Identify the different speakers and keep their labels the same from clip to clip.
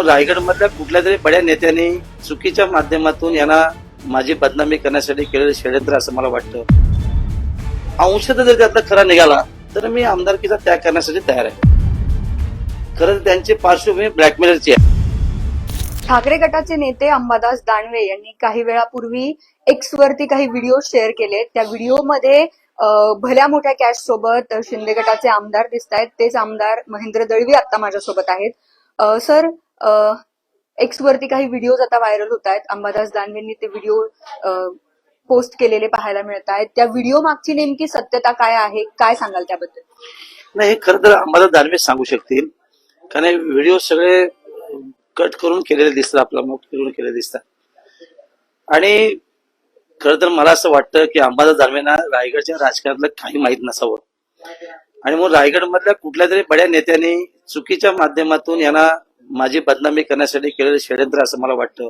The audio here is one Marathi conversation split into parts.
Speaker 1: रायगड मधल्या कुठल्या तरी बड्या नेत्यांनी चुकीच्या माध्यमातून यांना माझी बदनामी करण्यासाठी केलेलं षडयंत्र असं मला वाटतं. अंशतः जर त्यातला खरा निघाला तर मी आमदारकीचा त्याग करण्यासाठी तयार आहे. खरं तर त्यांची पार्श्वभूमी ब्लॅकमेलरची आहे.
Speaker 2: ठाकरे गटाचे नेते अंबादास दानवे यांनी काही वेळापूर्वी एक्स वरती काही व्हिडिओ शेअर केले. त्या व्हिडिओमध्ये भल्या मोठ्या कॅश सोबत शिंदे गटाचे आमदार दिसत आहेत. तेच आमदार महेंद्र दळवी आता माझ्यासोबत आहेत. सर, एक्स वरती काही व्हिडिओज आता व्हायरल होत आहेत. अंबादास दानवेंनी ते व्हिडिओ पोस्ट केलेले पाहायला मिळत आहेत. त्या व्हिडिओ मागची नेमकी सत्यता काय आहे, काय सांगाल त्याबद्दल?
Speaker 1: नाही, हे खरं तर अंबादास दानवे सांगू शकतील, कारण हे व्हिडिओ सगळे कट करून केलेले दिसतात, आपला मुख करून केलेले दिसतात. आणि खरं तर मला असं वाटतं की अंबादास दानवेंना रायगडच्या राजकारणातलं काही माहीत नसावं आणि मग रायगड मधल्या कुठल्या तरी बड्या नेत्यांनी चुकीच्या माध्यमातून यांना माझी बदनामी करण्यासाठी केलेलं षडयंत्र असं मला वाटतं.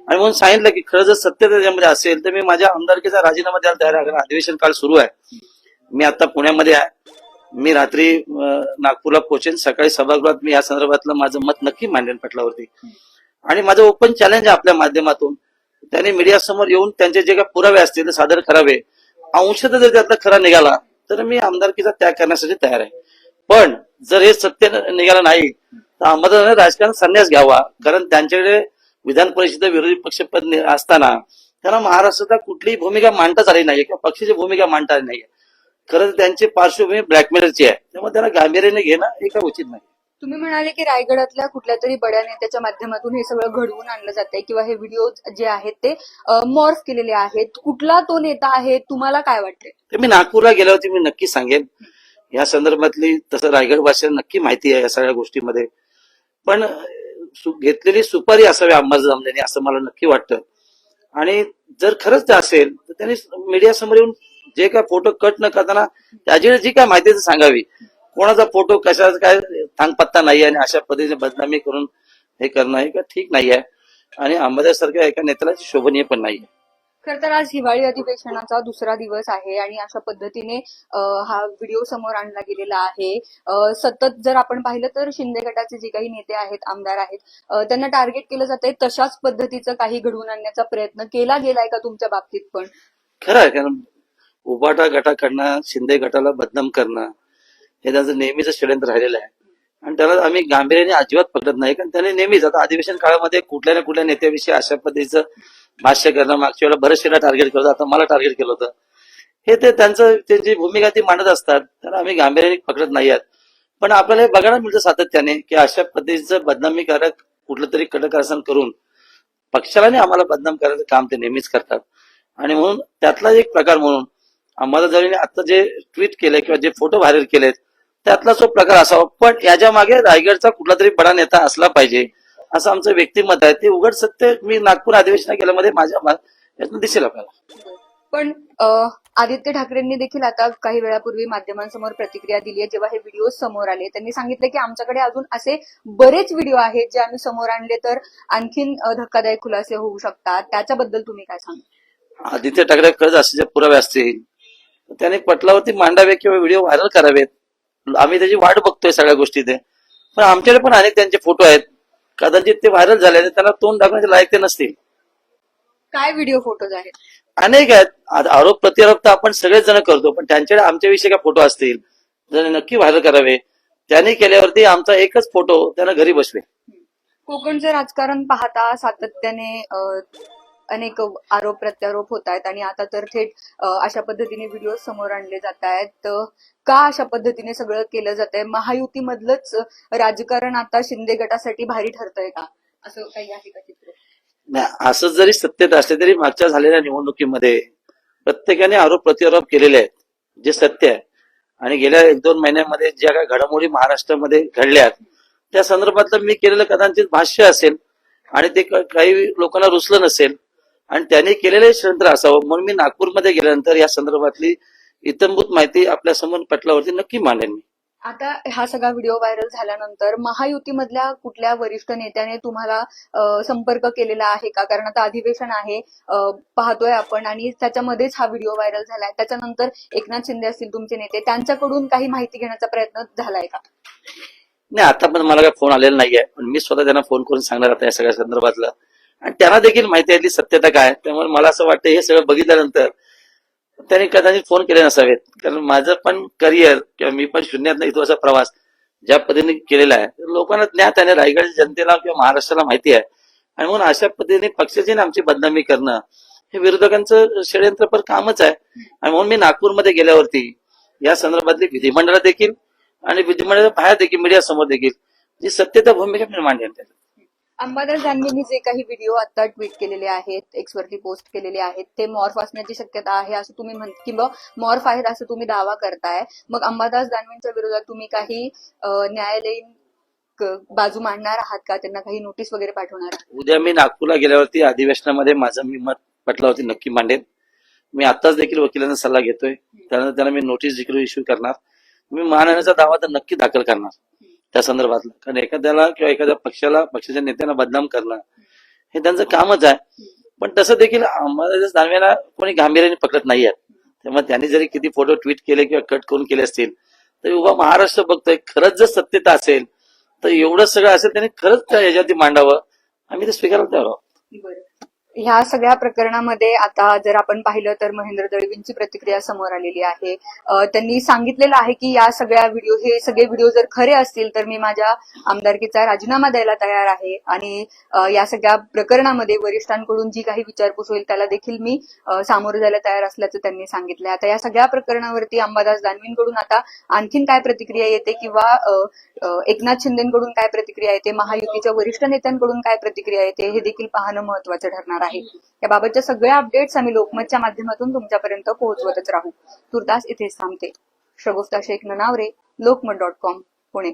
Speaker 1: आणि म्हणून सांगितलं की खरं जर सत्य त्याच्यामध्ये असेल तर मी माझ्या आमदारकीचा राजीनामा द्यायला तयार आहे. कारण अधिवेशन काळ सुरू आहे. मी आता पुण्यामध्ये आहे. मी रात्री नागपूरला पोहोचेन. सकाळी सभागृहात मी या संदर्भातलं माझं मत नक्की मांडेन पटलावरती. आणि माझं ओपन चॅलेंज आहे आपल्या माध्यमातून, त्यांनी मीडिया समोर येऊन त्यांचे जे काही पुरावे असतील ते सादर करावे. अंशतः जर त्यातला खरा निघाला तर मी आमदारकीचा त्याग करण्यासाठी तयार आहे. पण जर हे सत्य निघालं नाही तर आम्हाला राजकारण संन्यास घ्यावा. कारण त्यांच्याकडे विधान परिषद विरोधी पक्षपद असताना त्यांना महाराष्ट्रात कुठलीही भूमिका मांडताच आली नाही किंवा पक्षाची भूमिका मांडता आली नाही. खरं तर त्यांची पार्श्वभूमी ब्लॅकमेलरची आहे. त्यामुळे त्यांना गांभीर्याने घेणं हे काय उचित नाही.
Speaker 2: तुम्ही म्हणाले की रायगडातल्या कुठल्या तरी बड्या नेत्याच्या माध्यमातून हे सगळं घडवून आणलं जातंय किंवा हे व्हिडिओ जे आहेत ते मॉर्फ केलेले आहेत. कुठला तो नेता आहे, तुम्हाला काय वाटतंय?
Speaker 1: ते मी नागपूरला गेल्यावरती मी नक्की सांगेन. या संदर्भातली तसं रायगडवासियांना नक्की माहिती आहे या सगळ्या गोष्टीमध्ये. पण घेतलेली सुपारी असावी अंबादास दानवेंनी असं मला नक्की वाटतं. आणि जर खरंच ते असेल तर त्यांनी मीडिया समोर येऊन जे काय फोटो कट न करताना त्याची जी काय माहिती सांगावी. कोणाचा फोटो कशाचा काय थांगपत्ता नाही आणि अशा पद्धतीने बदनामी करून हे करणं हे काय ठीक नाही आहे आणि अंबादास सारख्या एका नेत्याला शोभनीय पण नाही.
Speaker 2: खरं तर आज हिवाळी अधिवेशनाचा दुसरा दिवस आहे आणि अशा पद्धतीने हा व्हिडिओ समोर आणला गेलेला आहे. सतत जर आपण पाहिलं तर शिंदे गटाचे जे काही नेते आहेत, आमदार आहेत, त्यांना टार्गेट केलं जातंय. तशाच पद्धतीचं काही घडवून आणण्याचा प्रयत्न केला गेलाय का तुमच्या बाबतीत पण?
Speaker 1: खरं आहे, कारण उबाटा गटाकडनं शिंदे गटाला बदनाम करणं हे त्यांचं नेहमीच षडयंत्र राहिलेलं आहे आणि त्याला आम्ही गांभीर्याने अजिबात पकडत नाही. कारण त्याने नेहमीच आता अधिवेशन काळामध्ये कुठल्या ना कुठल्या नेत्याविषयी अशा पद्धतीचं भाष्य करणं, मागच्या वेळेला बरेचशेला टार्गेट केलं होतं, आता मला टार्गेट केलं होतं. हे ते त्यांचं त्यांची भूमिका ती मांडत असतात, त्याला आम्ही गांभीर्याने पकडत नाही आहात. पण आपल्याला हे बघायला मिळतं सातत्याने की अशा पद्धतीचं बदनामीकारक कुठलं तरी कडकारस्थान करून पक्षाला नाही आम्हाला बदनाम करायचं काम ते नेहमीच करतात. आणि म्हणून त्यातला एक प्रकार म्हणून अंबादास दानवेंनी आता जे ट्विट केले किंवा जे फोटो व्हायरल केलेत त्यातला जो प्रकार असावा. पण याच्या मागे रायगडचा कुठला तरी बडा नेता असला पाहिजे असं आमचं व्यक्तिमत आहे. ते उघड सत्य मी नागपूर अधिवेशना केल्यामध्ये माझ्या यातून दिसेल आपल्याला.
Speaker 2: पण आदित्य ठाकरेंनी देखील आता काही वेळापूर्वी माध्यमांसमोर प्रतिक्रिया दिली आहे. जेव्हा हे व्हिडिओ समोर आले त्यांनी सांगितलं की आमच्याकडे अजून असे बरेच व्हिडिओ आहेत जे आम्ही समोर आणले तर आणखीन धक्कादायक खुलासे होऊ शकतात. त्याच्याबद्दल तुम्ही काय सांगा?
Speaker 1: आदित्य ठाकरे खरंच असे जे पुरावे असतील त्याने पटलावरती मांडावे किंवा व्हिडिओ व्हायरल करावेत. आम्ही त्याची वाट बघतोय सगळ्या गोष्टी ते. पण आमच्याकडे पण अनेक त्यांचे फोटो आहेत, कदाचित ते व्हायरल झाले त्यांना तोंड दाखवण्याचे लायक ते नसतील.
Speaker 2: काय व्हिडिओ फोटोज आहेत?
Speaker 1: अनेक आहेत. आरोप प्रत्यारोप तर आपण सगळेच जण करतो, पण त्यांच्याकडे आमच्याविषयी काय फोटो असतील जर नक्की व्हायरल करावे. त्यांनी केल्यावरती आमचा एकच फोटो त्यांना घरी बसवे.
Speaker 2: कोकणचं राजकारण पाहता सातत्याने अनेक आरोप प्रत्यारोप होत आहेत आणि आता तर थेट अशा पद्धतीने व्हिडिओ समोर आणले जात आहेत. का अशा पद्धतीने सगळं केलं जात आहे? महायुतीमधलंच राजकारण आता शिंदे गटासाठी भारी ठरतंय का, असं काही आहे का चित्र?
Speaker 1: नाही, असं जरी सत्यता असले तरी मागच्या झालेल्या निवडणुकीमध्ये प्रत्येकाने आरोप प्रत्यारोप केलेले आहेत जे सत्य आहे. आणि गेल्या 1-2 महिन्यामध्ये ज्या काही घडामोडी महाराष्ट्रामध्ये घडल्यात त्या संदर्भातलं मी केलेलं कदाचित भाष्य असेल आणि ते काही लोकांना रुचलं नसेल आणि त्यांनी केलेलं षडयंत्र असावं. म्हणून मी नागपूरमध्ये गेल्यानंतर या संदर्भातली इत्थंभूत माहिती आपल्या समोर पटलावरती नक्की मांडेन मी.
Speaker 2: आता हा सगळा व्हिडिओ व्हायरल झाल्यानंतर महायुतीमधल्या कुठल्या वरिष्ठ नेत्याने तुम्हाला संपर्क केलेला आहे का? कारण आता अधिवेशन आहे, पाहतोय आपण, आणि त्याच्यामध्येच हा व्हिडिओ व्हायरल झालाय. त्याच्यानंतर एकनाथ शिंदे असतील तुमचे नेते, त्यांच्याकडून काही माहिती घेण्याचा प्रयत्न झालाय का?
Speaker 1: नाही, आता पण मला काय फोन आलेला नाहीये, पण मी स्वतः त्यांना फोन करून सांगणार आता या सगळ्या संदर्भातलं. आणि त्यांना देखील माहिती आहे यातली सत्यता काय, त्यामुळे मला असं वाटतं हे सगळं बघितल्यानंतर त्यांनी कदाचित फोन केले नसावेत. कारण माझं पण करिअर किंवा मी पण शून्यात नाही असा प्रवास ज्या पद्धतीने केलेला आहे, लोकांना ज्ञात आहे, रायगड जनतेला किंवा महाराष्ट्राला माहिती आहे. आणि म्हणून अशा पद्धतीने पक्षाची आणि आमची बदनामी करणं हे विरोधकांचं षडयंत्रपर कामच आहे. आणि म्हणून मी नागपूरमध्ये गेल्यावरती या संदर्भातली विधिमंडळात देखील आणि विधिमंडळाच्या बाहेर देखील मीडिया समोर देखील जी सत्यता भूमिका मी मांडली आहे.
Speaker 2: अंबादास दानवेंनी जे काही व्हिडिओ आता ट्विट केलेले आहेत, एक्स वरती पोस्ट केलेले आहेत, ते मॉर्फ असण्याची शक्यता आहे असं तुम्ही किंवा मॉर्फ आहेत असं तुम्ही दावा करताय. मग अंबादास दानवेंच्या विरोधात तुम्ही काही न्यायालयीन बाजू मांडणार आहात का? त्यांना काही नोटीस वगैरे पाठवणार आहात?
Speaker 1: उद्या मी नागपूरला गेल्यावरती अधिवेशनामध्ये माझं मी मत पटलावरती नक्की मांडेन. मी आताच देखील वकिलांचा सल्ला घेतोय, त्यानंतर त्यांना मी नोटीस देखील इश्यू करणार. मी मानहानीचा दावा तर नक्की दाखल करणार त्या संदर्भातलं. कारण एखाद्याला किंवा एखाद्या पक्षाला, पक्षाच्या नेत्यांना बदनाम करणं हे त्यांचं कामच आहे. पण तसं देखील अंबादास दानवेंना कोणी गांभीर्याने पकडत नाहीये. त्यामुळे त्यांनी जरी किती फोटो ट्विट केले किंवा कट करून केले असतील तरी उभा महाराष्ट्र बघतोय. खरंच जर सत्यता असेल तर एवढं सगळं असेल त्यांनी खरंच त्या ह्याच्यावरती मांडावं, आम्ही ते स्वीकारायला तयार आहोत.
Speaker 2: ह्या सगळ्या प्रकरणामध्ये आता जर आपण पाहिलं तर महेंद्र दळवींची प्रतिक्रिया समोर आलेली आहे. त्यांनी सांगितलेलं आहे की या सगळ्या हे सगळे व्हिडिओ जर खरे असतील तर मी माझ्या आमदारकीचा राजीनामा द्यायला तयार आहे आणि या सगळ्या प्रकरणामध्ये वरिष्ठांकडून जी काही विचारपूस होईल त्याला देखील मी सामोरं जायला तयार असल्याचं त्यांनी सांगितलंय. आता या सगळ्या प्रकरणावरती अंबादास दानवेंकडून आता आणखीन काय प्रतिक्रिया येते किंवा एकनाथ शिंदेकडून काय प्रतिक्रिया येते, महायुतीच्या वरिष्ठ नेत्यांकडून काय प्रतिक्रिया येते हे देखील पाहणं महत्वाचं ठरणार आहे. याबाबतच्या सगळ्या अपडेट्स आम्ही लोकमतच्या माध्यमातून तुमच्यापर्यंत पोहोचवतच राहू. तुर्तास इथेच थांबते. शगुफ्ता शेख ननावरे, लोकमत.com, पुणे.